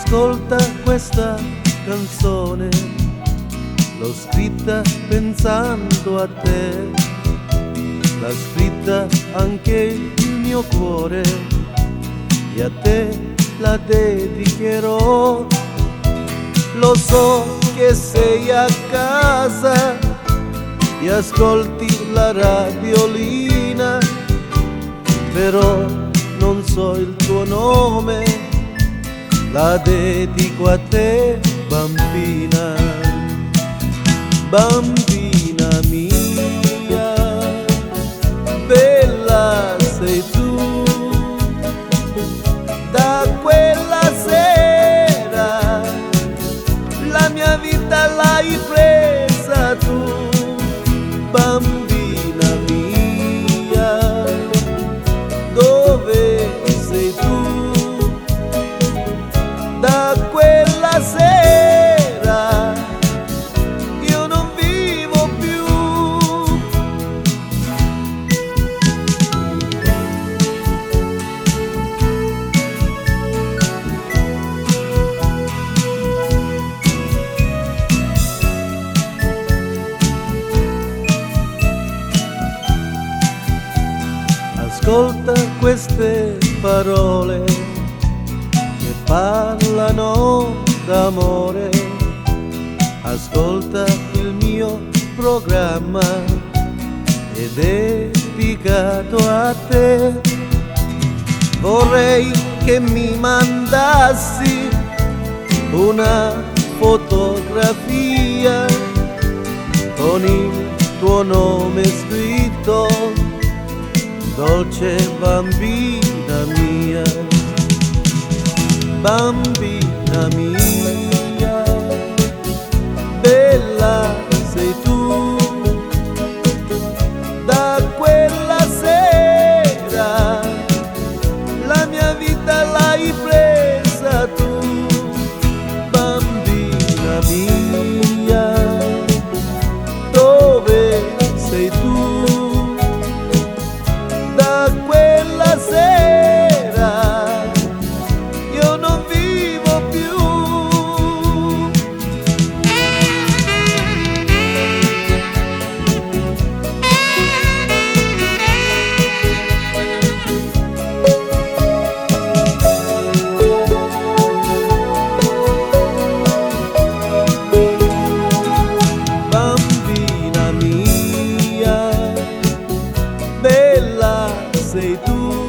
Ascolta questa canzone, l'ho scritta pensando a te, l'ha scritta anche il mio cuore e a te la dedicherò. Lo so che sei a casa e ascolti la radiolina, però non so il tuo nome, la dedico a te, bambina, bambina mia, bella sei tu. Da quella sera la mia vita l'hai presa tu, bambina mia, dove sei tu? Da quella sera io non vivo più. Ascolta queste parole che parlano d'amore, ascolta il mio programma, è dedicato a te. Vorrei che mi mandassi una fotografia con il tuo nome scritto, dolce bambina mia, bambina mia, bella sei tu. Da quella sera la mia vita l'hai presa tu, bambina mia, dove sei tu? Da quella sera io non vivo più. Bambina mia, bella sei tu.